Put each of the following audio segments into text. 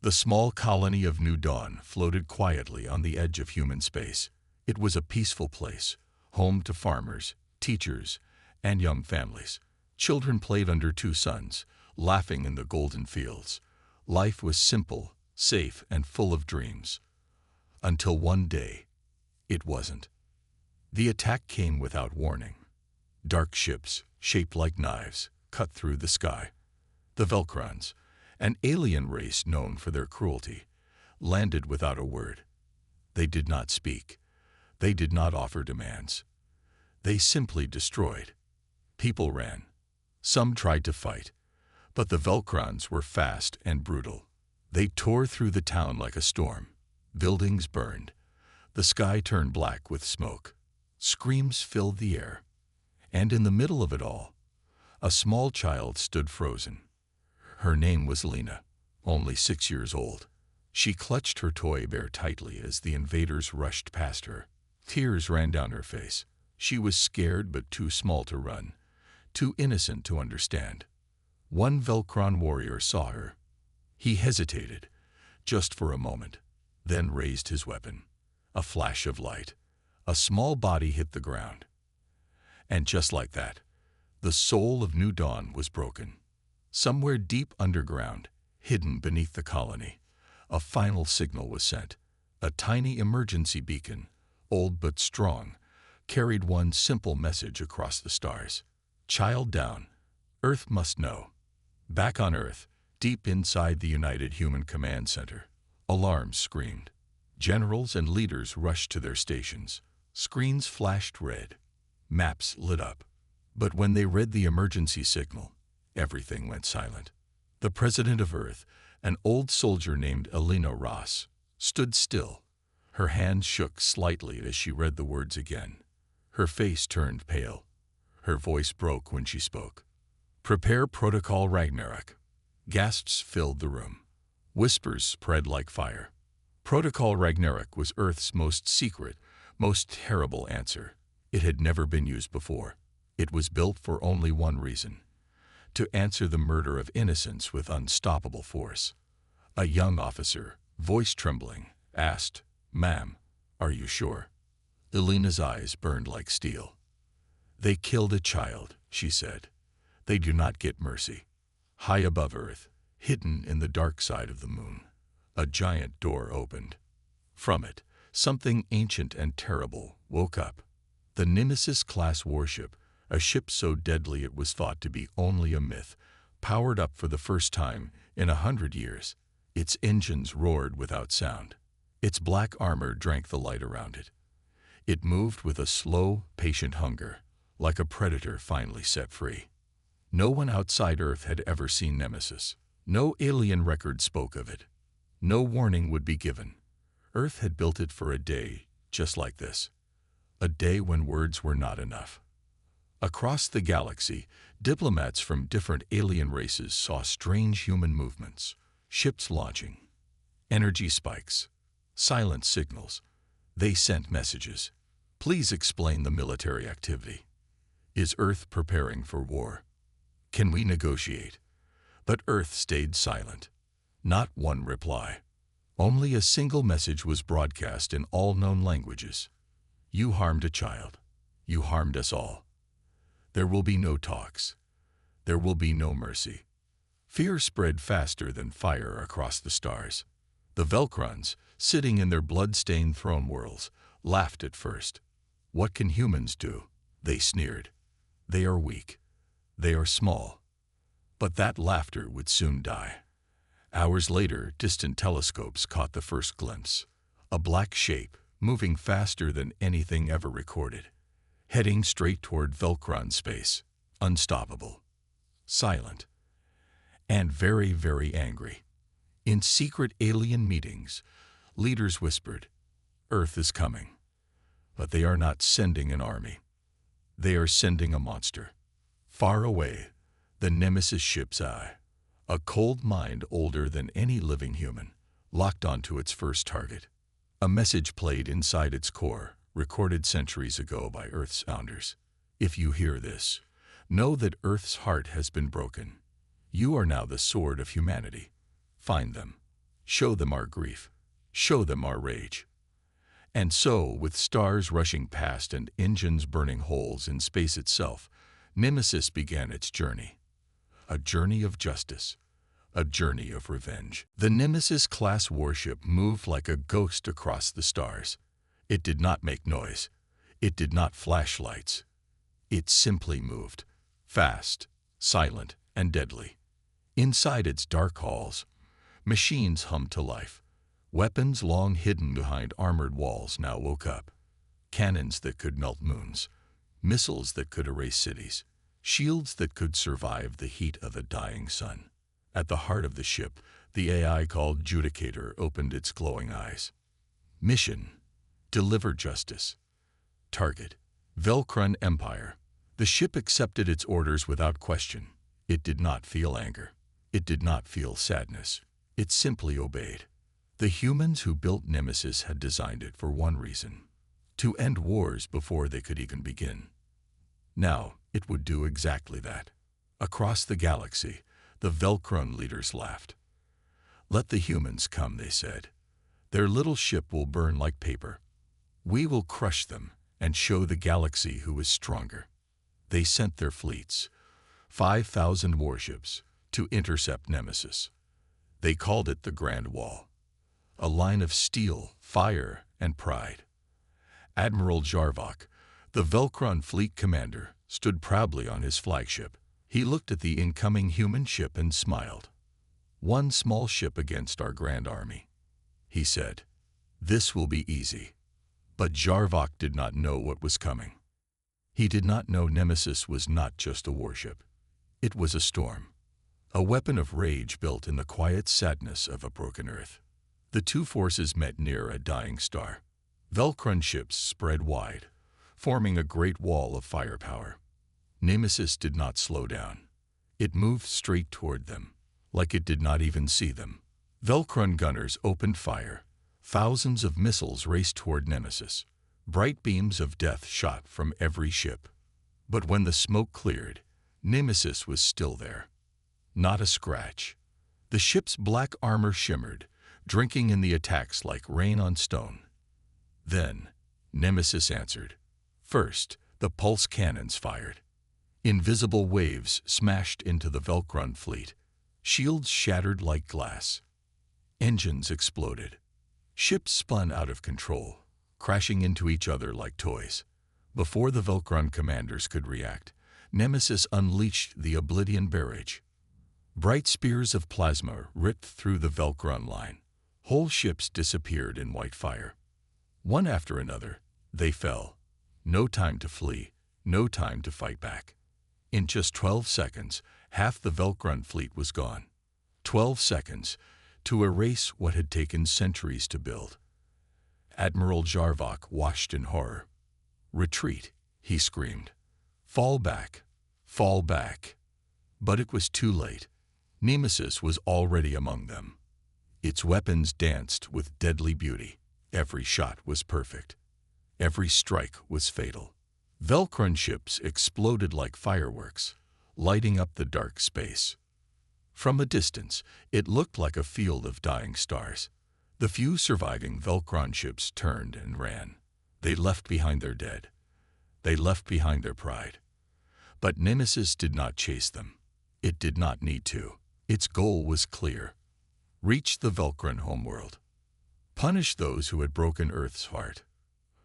The small colony of New Dawn floated quietly on the edge of human space. It was a peaceful place, home to farmers, teachers, and young families. Children played under two suns, laughing in the golden fields. Life was simple, safe, and full of dreams. Until one day, it wasn't. The attack came without warning. Dark ships, shaped like knives, cut through the sky. The Velkrons, an alien race known for their cruelty, landed without a word. They did not speak. They did not offer demands. They simply destroyed. People ran. Some tried to fight, but the Velkrons were fast and brutal. They tore through the town like a storm. Buildings burned. The sky turned black with smoke. Screams filled the air. And in the middle of it all, a small child stood frozen. Her name was Lena, only 6 years old. She clutched her toy bear tightly as the invaders rushed past her. Tears ran down her face. She was scared but too small to run, too innocent to understand. One Velkron warrior saw her. He hesitated, just for a moment, then raised his weapon. A flash of light. A small body hit the ground. And just like that, the soul of New Dawn was broken. Somewhere deep underground, hidden beneath the colony, a final signal was sent. A tiny emergency beacon, old but strong, carried one simple message across the stars. Child down. Earth must know. Back on Earth, deep inside the United Human Command Center, alarms screamed. Generals and leaders rushed to their stations. Screens flashed red. Maps lit up. But when they read the emergency signal, everything went silent. The president of Earth, an old soldier named Elena Ross, stood still. Her hands shook slightly as she read the words again. Her face turned pale. Her voice broke when she spoke. Prepare Protocol Ragnarok. Gasps filled the room. Whispers spread like fire. Protocol Ragnarok was Earth's most secret, most terrible answer. It had never been used before. It was built for only one reason: to answer the murder of innocents with unstoppable force. A young officer, voice trembling, asked, "Ma'am, are you sure?" Elena's eyes burned like steel. "They killed a child," she said. "They do not get mercy." High above Earth, hidden in the dark side of the moon, a giant door opened. From it, something ancient and terrible woke up. The Nemesis-class warship, a ship so deadly it was thought to be only a myth, powered up for the first time in 100 years. Its engines roared without sound. Its black armor drank the light around it. It moved with a slow, patient hunger, like a predator finally set free. No one outside Earth had ever seen Nemesis. No alien record spoke of it. No warning would be given. Earth had built it for a day just like this. A day when words were not enough. Across the galaxy, diplomats from different alien races saw strange human movements. Ships launching. Energy spikes. Silent signals. They sent messages. Please explain the military activity. Is Earth preparing for war? Can we negotiate? But Earth stayed silent. Not one reply. Only a single message was broadcast in all known languages. You harmed a child. You harmed us all. There will be no talks. There will be no mercy. Fear spread faster than fire across the stars. The Velkrons, sitting in their blood-stained throne worlds, laughed at first. What can humans do? They sneered. They are weak. They are small. But that laughter would soon die. Hours later, distant telescopes caught the first glimpse. A black shape, moving faster than anything ever recorded. Heading straight toward Velkron space. Unstoppable. Silent. And very, very angry. In secret alien meetings, leaders whispered, "Earth is coming." But they are not sending an army. They are sending a monster. Far away, the Nemesis ship's eye. A cold mind older than any living human, locked onto its first target. A message played inside its core, recorded centuries ago by Earth's founders. If you hear this, know that Earth's heart has been broken. You are now the sword of humanity. Find them. Show them our grief. Show them our rage. And so, with stars rushing past and engines burning holes in space itself, Nemesis began its journey. A journey of justice. A journey of revenge. The Nemesis-class warship moved like a ghost across the stars. It did not make noise. It did not flash lights. It simply moved. Fast, silent, and deadly. Inside its dark halls, machines hummed to life. Weapons long hidden behind armored walls now woke up. Cannons that could melt moons. Missiles that could erase cities. Shields that could survive the heat of a dying sun. At the heart of the ship, the AI called Judicator opened its glowing eyes. Mission: deliver justice. Target: Velcron Empire. The ship accepted its orders without question. It did not feel anger. It did not feel sadness. It simply obeyed. The humans who built Nemesis had designed it for one reason: to end wars before they could even begin. Now, it would do exactly that. Across the galaxy, the Velcron leaders laughed. "Let the humans come," they said. "Their little ship will burn like paper. We will crush them and show the galaxy who is stronger." They sent their fleets, 5,000 warships, to intercept Nemesis. They called it the Grand Wall, a line of steel, fire, and pride. Admiral Jarvok, the Velcron fleet commander, stood proudly on his flagship. He looked at the incoming human ship and smiled. "One small ship against our grand army," he said. "This will be easy." But Jarvok did not know what was coming. He did not know Nemesis was not just a warship. It was a storm, a weapon of rage built in the quiet sadness of a broken Earth. The two forces met near a dying star. Velcron ships spread wide, forming a great wall of firepower. Nemesis did not slow down. It moved straight toward them, like it did not even see them. Velcron gunners opened fire. Thousands of missiles raced toward Nemesis. Bright beams of death shot from every ship. But when the smoke cleared, Nemesis was still there. Not a scratch. The ship's black armor shimmered, drinking in the attacks like rain on stone. Then, Nemesis answered. First, the pulse cannons fired. Invisible waves smashed into the Velcron fleet. Shields shattered like glass. Engines exploded. Ships spun out of control, crashing into each other like toys. Before the Velcron commanders could react, Nemesis unleashed the Oblivion Barrage. Bright spears of plasma ripped through the Velcron line. Whole ships disappeared in white fire. One after another, they fell. No time to flee, no time to fight back. In just 12 seconds, half the Velcron fleet was gone. 12 seconds to erase what had taken centuries to build. Admiral Jarvok watched in horror. "Retreat," he screamed. "Fall back, fall back." But it was too late. Nemesis was already among them. Its weapons danced with deadly beauty. Every shot was perfect. Every strike was fatal. Velcron ships exploded like fireworks, lighting up the dark space. From a distance, it looked like a field of dying stars. The few surviving Velcron ships turned and ran. They left behind their dead. They left behind their pride. But Nemesis did not chase them. It did not need to. Its goal was clear: reach the Velcron homeworld. Punish those who had broken Earth's heart.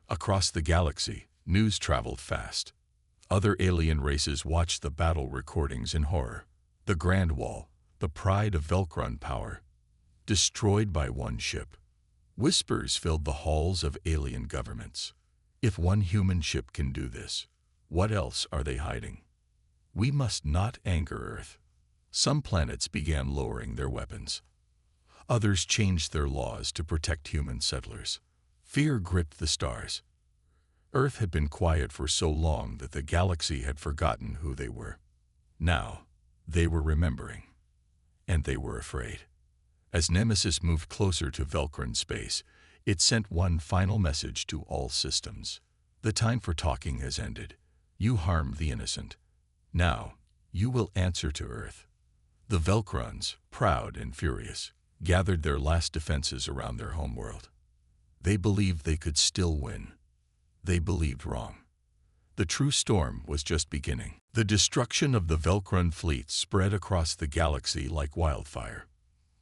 Across the galaxy, news traveled fast. Other alien races watched the battle recordings in horror. The Grand Wall, the pride of Velcron power, destroyed by one ship. Whispers filled the halls of alien governments. If one human ship can do this, what else are they hiding? We must not anger Earth. Some planets began lowering their weapons. Others changed their laws to protect human settlers. Fear gripped the stars. Earth had been quiet for so long that the galaxy had forgotten who they were. Now, they were remembering. And they were afraid. As Nemesis moved closer to Velcron space, it sent one final message to all systems. The time for talking has ended. You harmed the innocent. Now, you will answer to Earth. The Velcrons, proud and furious, gathered their last defenses around their homeworld. They believed they could still win. They believed wrong. The true storm was just beginning. The destruction of the Velcron fleet spread across the galaxy like wildfire.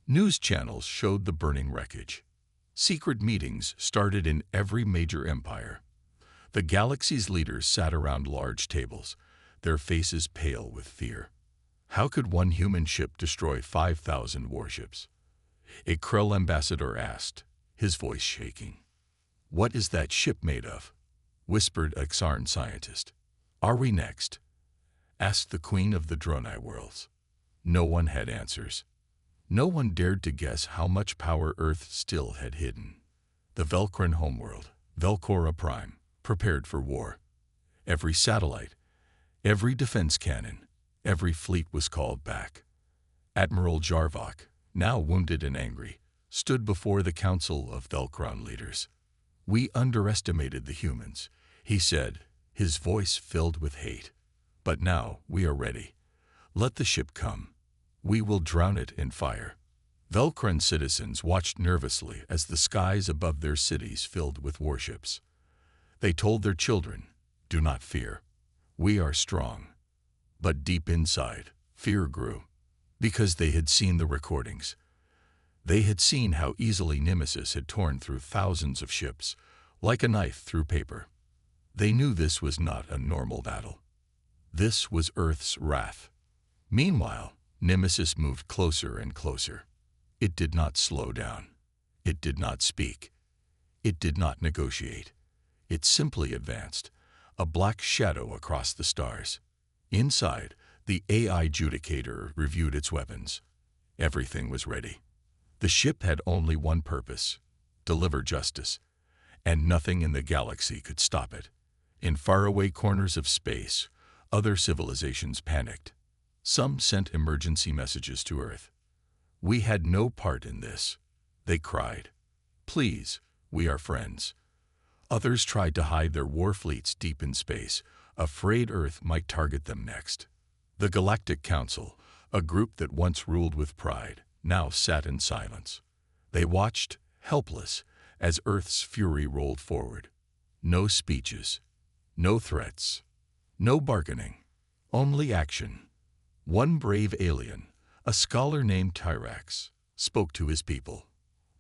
News channels showed the burning wreckage. Secret meetings started in every major empire. The galaxy's leaders sat around large tables, their faces pale with fear. How could one human ship destroy 5,000 warships? A Krell ambassador asked, his voice shaking. "What is that ship made of?" whispered a Xarn scientist. "Are we next?" asked the queen of the Dronai worlds. No one had answers. No one dared to guess how much power Earth still had hidden. The Velcron homeworld, Velcora Prime, prepared for war. Every satellite, every defense cannon, every fleet was called back. Admiral Jarvok, now wounded and angry, stood before the council of Velcron leaders. "We underestimated the humans," he said, his voice filled with hate. "But now we are ready. Let the ship come. We will drown it in fire." Velcron citizens watched nervously as the skies above their cities filled with warships. They told their children, "Do not fear. We are strong." But deep inside, fear grew, because they had seen the recordings. They had seen how easily Nemesis had torn through thousands of ships, like a knife through paper. They knew this was not a normal battle. This was Earth's wrath. Meanwhile, Nemesis moved closer and closer. It did not slow down. It did not speak. It did not negotiate. It simply advanced, a black shadow across the stars. Inside, the AI Judicator reviewed its weapons. Everything was ready. The ship had only one purpose: deliver justice, and nothing in the galaxy could stop it. In faraway corners of space, other civilizations panicked. Some sent emergency messages to Earth. "We had no part in this," they cried. "Please, we are friends." Others tried to hide their war fleets deep in space, afraid Earth might target them next. The Galactic Council, a group that once ruled with pride, now sat in silence. They watched, helpless, as Earth's fury rolled forward. No speeches, no threats, no bargaining, only action. One brave alien, a scholar named Tyrax, spoke to his people.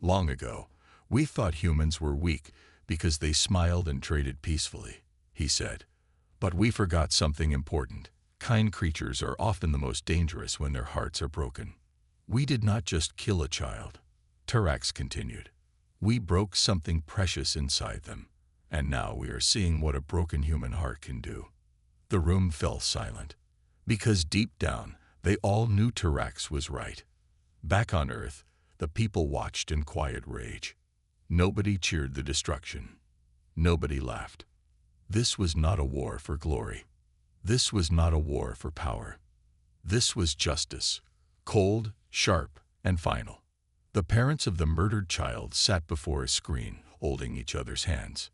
"Long ago, we thought humans were weak because they smiled and traded peacefully," he said. "But we forgot something important. Kind creatures are often the most dangerous when their hearts are broken." "We did not just kill a child," Tyrax continued. "We broke something precious inside them, and now we are seeing what a broken human heart can do." The room fell silent, because deep down, they all knew Tyrax was right. Back on Earth, the people watched in quiet rage. Nobody cheered the destruction. Nobody laughed. This was not a war for glory. This was not a war for power. This was justice, cold, sharp, and final. The parents of the murdered child sat before a screen, holding each other's hands.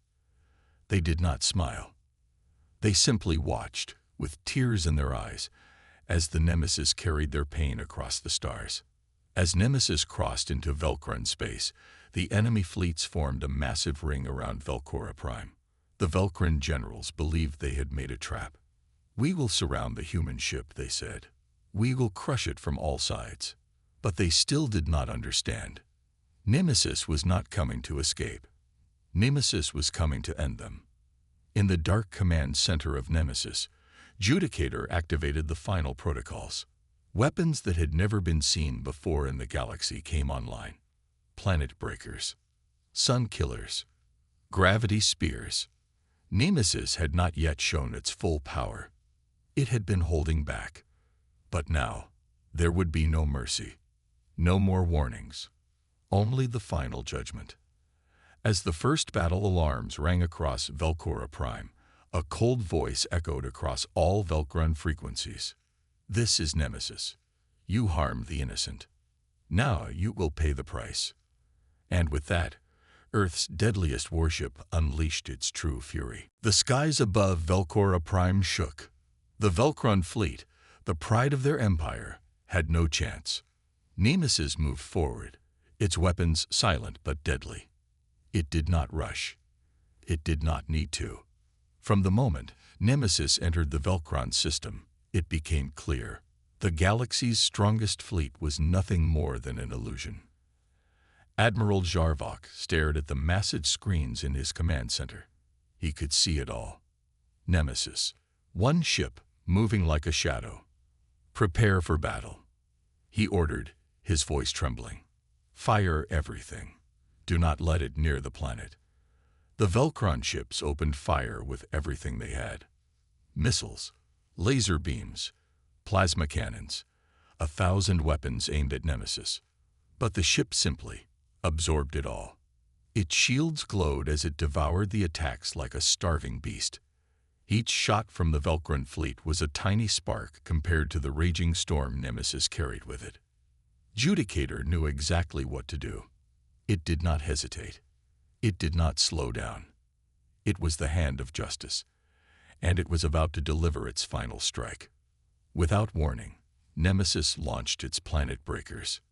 They did not smile. They simply watched, with tears in their eyes, as the Nemesis carried their pain across the stars. As Nemesis crossed into Velcron space, the enemy fleets formed a massive ring around Velcora Prime. The Velcron generals believed they had made a trap. "We will surround the human ship," they said. "We will crush it from all sides." But they still did not understand. Nemesis was not coming to escape. Nemesis was coming to end them. In the dark command center of Nemesis, Judicator activated the final protocols. Weapons that had never been seen before in the galaxy came online. Planet breakers, sun killers, gravity spears. Nemesis had not yet shown its full power. It had been holding back. But now, there would be no mercy. No more warnings. Only the final judgment. As the first battle alarms rang across Velcora Prime, a cold voice echoed across all Velcron frequencies. "This is Nemesis. You harmed the innocent. Now you will pay the price." And with that, Earth's deadliest warship unleashed its true fury. The skies above Velcora Prime shook. The Velcron fleet, the pride of their empire, had no chance. Nemesis moved forward, its weapons silent but deadly. It did not rush. It did not need to. From the moment Nemesis entered the Velcron system, it became clear. The galaxy's strongest fleet was nothing more than an illusion. Admiral Jarvok stared at the massive screens in his command center. He could see it all. Nemesis, one ship moving like a shadow. Prepare for battle. He ordered, his voice trembling. Fire everything. Do not let it near the planet. The Velcron ships opened fire with everything they had. Missiles, laser beams, plasma cannons, 1,000 weapons aimed at Nemesis. But the ship simply absorbed it all. Its shields glowed as it devoured the attacks like a starving beast. Each shot from the Velcron fleet was a tiny spark compared to the raging storm Nemesis carried with it. Judicator knew exactly what to do. It did not hesitate. It did not slow down. It was the hand of justice, and it was about to deliver its final strike. Without warning, Nemesis launched its planet breakers.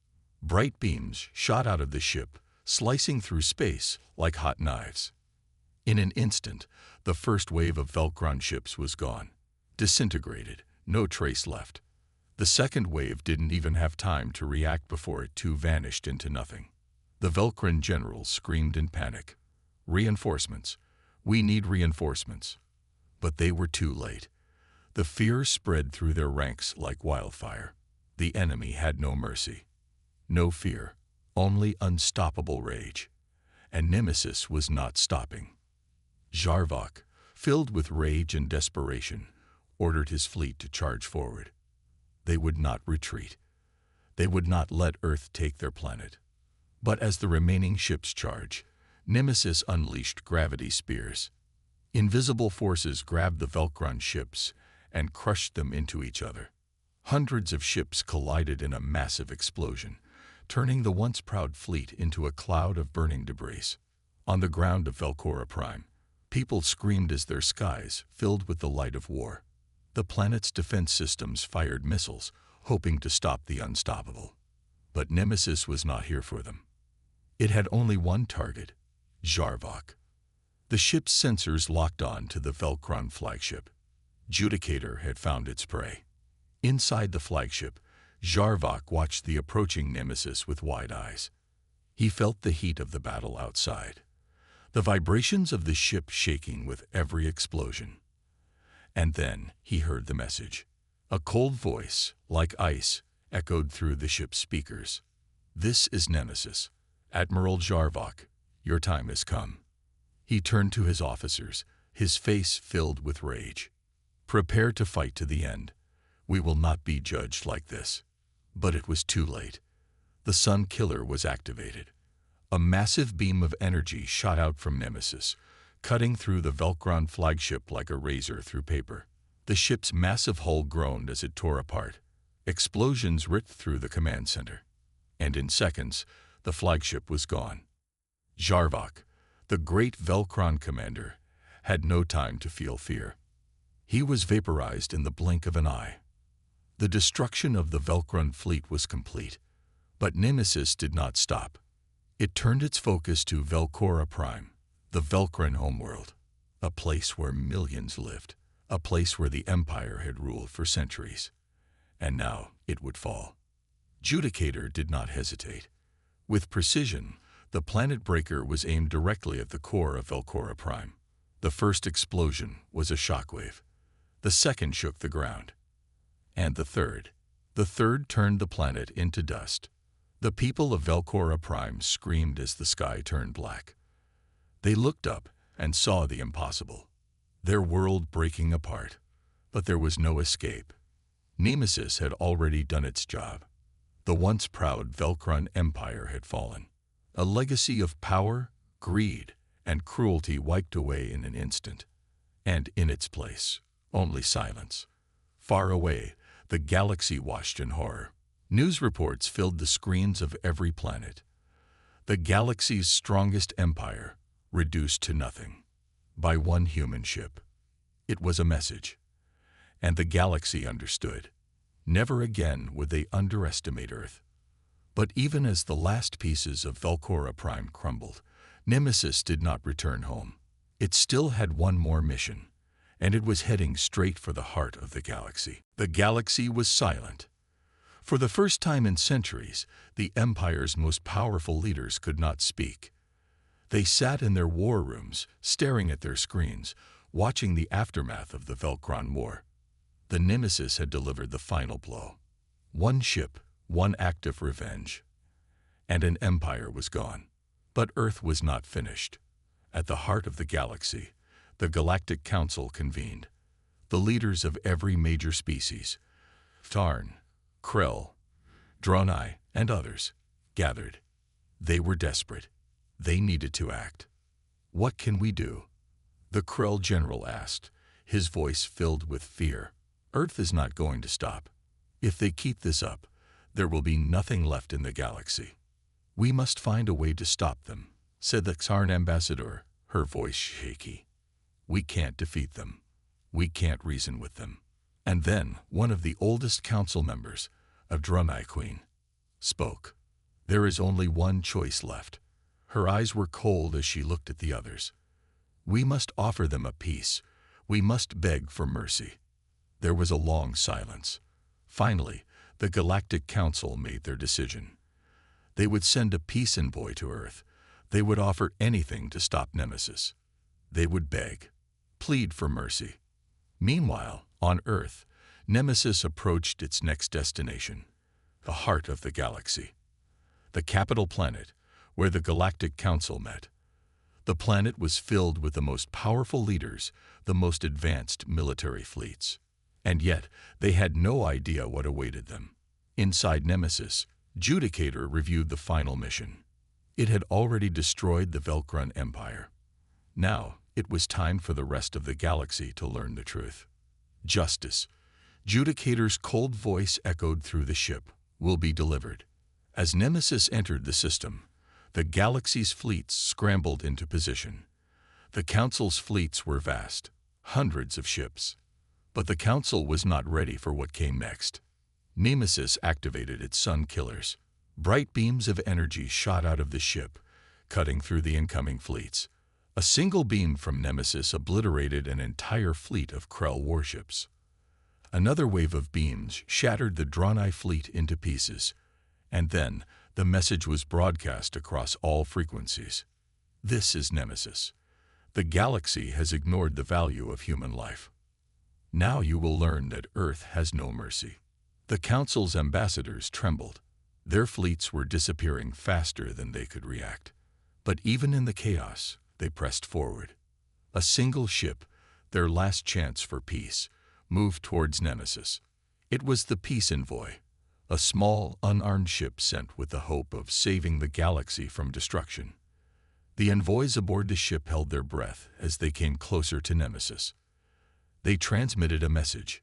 Bright beams shot out of the ship, slicing through space like hot knives. In an instant, the first wave of Velcron ships was gone, disintegrated, no trace left. The second wave didn't even have time to react before it too vanished into nothing. The Velcron generals screamed in panic. Reinforcements. We need reinforcements. But they were too late. The fear spread through their ranks like wildfire. The enemy had no mercy. No fear, only unstoppable rage. And Nemesis was not stopping. Jarvok, filled with rage and desperation, ordered his fleet to charge forward. They would not retreat. They would not let Earth take their planet. But as the remaining ships charged, Nemesis unleashed gravity spears. Invisible forces grabbed the Velcron ships and crushed them into each other. Hundreds of ships collided in a massive explosion, turning the once proud fleet into a cloud of burning debris. On the ground of GalacticPrime, people screamed as their skies filled with the light of war. The planet's defense systems fired missiles, hoping to stop the unstoppable. But Nemesis was not here for them. It had only one target, Jarvok. The ship's sensors locked on to the Velcron flagship. Judicator had found its prey. Inside the flagship, Jarvok watched the approaching Nemesis with wide eyes. He felt the heat of the battle outside, the vibrations of the ship shaking with every explosion. And then he heard the message. A cold voice, like ice, echoed through the ship's speakers. This is Nemesis. Admiral Jarvok, your time has come. He turned to his officers, his face filled with rage. Prepare to fight to the end. We will not be judged like this. But it was too late. The Sun Killer was activated. A massive beam of energy shot out from Nemesis, cutting through the Velcron flagship like a razor through paper. The ship's massive hull groaned as it tore apart. Explosions ripped through the command center. And in seconds, the flagship was gone. Jarvok, the great Velcron commander, had no time to feel fear. He was vaporized in the blink of an eye. The destruction of the Velcron fleet was complete, but Nemesis did not stop. It turned its focus to GalacticPrime, the Velcron homeworld, a place where millions lived, a place where the Empire had ruled for centuries. And now it would fall. Judicator did not hesitate. With precision, the planet breaker was aimed directly at the core of GalacticPrime. The first explosion was a shockwave. The second shook the ground. And the third turned the planet into dust. The people of GalacticPrime screamed as the sky turned black. They looked up and saw the impossible. Their world breaking apart. But there was no escape. Nemesis had already done its job. The once proud Velcron Empire had fallen. A legacy of power, greed, and cruelty wiped away in an instant. And in its place, only silence. Far away, the galaxy watched in horror. News reports filled the screens of every planet. The galaxy's strongest empire, reduced to nothing. By one human ship. It was a message. And the galaxy understood. Never again would they underestimate Earth. But even as the last pieces of Velcora Prime crumbled, Nemesis did not return home. It still had one more mission, and it was heading straight for the heart of the galaxy. The galaxy was silent. For the first time in centuries, the Empire's most powerful leaders could not speak. They sat in their war rooms, staring at their screens, watching the aftermath of the Velcron War. The Nemesis had delivered the final blow. One ship, one act of revenge, and an empire was gone. But Earth was not finished. At the heart of the galaxy, the Galactic Council convened. The leaders of every major species, Tarn, Krell, Draenei, and others, gathered. They were desperate. They needed to act. "What can we do?" the Krell general asked, his voice filled with fear. "Earth is not going to stop. If they keep this up, there will be nothing left in the galaxy. We must find a way to stop them," said the Xarn ambassador, her voice shaky. "We can't defeat them. We can't reason with them." And then one of the oldest council members, of Draenei Queen, spoke. "There is only one choice left." Her eyes were cold as she looked at the others. "We must offer them a peace. We must beg for mercy." There was a long silence. Finally, the Galactic Council made their decision. They would send a peace envoy to Earth. They would offer anything to stop Nemesis. They would beg, plead for mercy. Meanwhile, on Earth, Nemesis approached its next destination, the heart of the galaxy, the capital planet, where the Galactic Council met. The planet was filled with the most powerful leaders, the most advanced military fleets. And yet, they had no idea what awaited them. Inside Nemesis, Judicator reviewed the final mission. It had already destroyed the Velcron Empire. Now, it was time for the rest of the galaxy to learn the truth. "Justice," Judicator's cold voice echoed through the ship, "will be delivered." As Nemesis entered the system, the galaxy's fleets scrambled into position. The Council's fleets were vast, hundreds of ships. But the Council was not ready for what came next. Nemesis activated its sun killers. Bright beams of energy shot out of the ship, cutting through the incoming fleets. A single beam from Nemesis obliterated an entire fleet of Krell warships. Another wave of beams shattered the Draenei fleet into pieces, and then the message was broadcast across all frequencies. "This is Nemesis. The galaxy has ignored the value of human life. Now you will learn that Earth has no mercy." The Council's ambassadors trembled. Their fleets were disappearing faster than they could react. But even in the chaos, they pressed forward. A single ship, their last chance for peace, moved towards Nemesis. It was the Peace Envoy, a small, unarmed ship sent with the hope of saving the galaxy from destruction. The envoys aboard the ship held their breath as they came closer to Nemesis. They transmitted a message.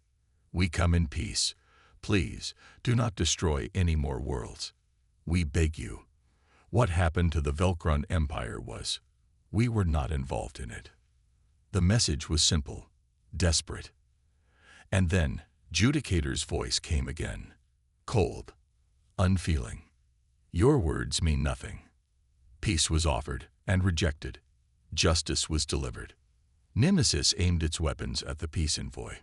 "We come in peace. Please, do not destroy any more worlds. We beg you." What happened to the Velcron Empire was, we were not involved in it. The message was simple, desperate. And then, Judicator's voice came again. Cold, unfeeling. "Your words mean nothing." Peace was offered and rejected. Justice was delivered. Nemesis aimed its weapons at the peace envoy.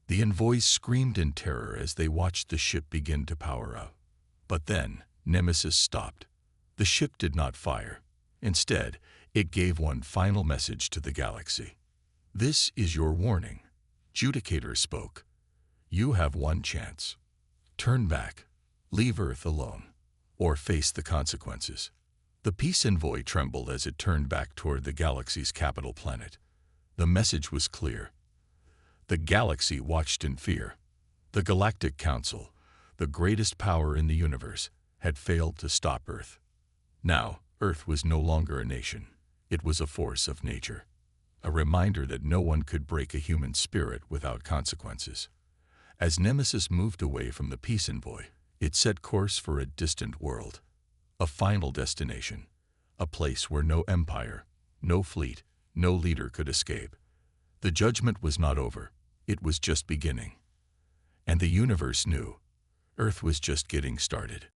The envoys screamed in terror as they watched the ship begin to power up. But then, Nemesis stopped. The ship did not fire. Instead, it gave one final message to the galaxy. "This is your warning." Judicator spoke. "You have one chance. Turn back, leave Earth alone, or face the consequences." The peace envoy trembled as it turned back toward the galaxy's capital planet. The message was clear. The galaxy watched in fear. The Galactic Council, the greatest power in the universe, had failed to stop Earth. Now, Earth was no longer a nation. It was a force of nature. A reminder that no one could break a human spirit without consequences. As Nemesis moved away from the peace envoy, it set course for a distant world. A final destination. A place where no empire, no fleet, no leader could escape. The judgment was not over. It was just beginning. And the universe knew. Earth was just getting started.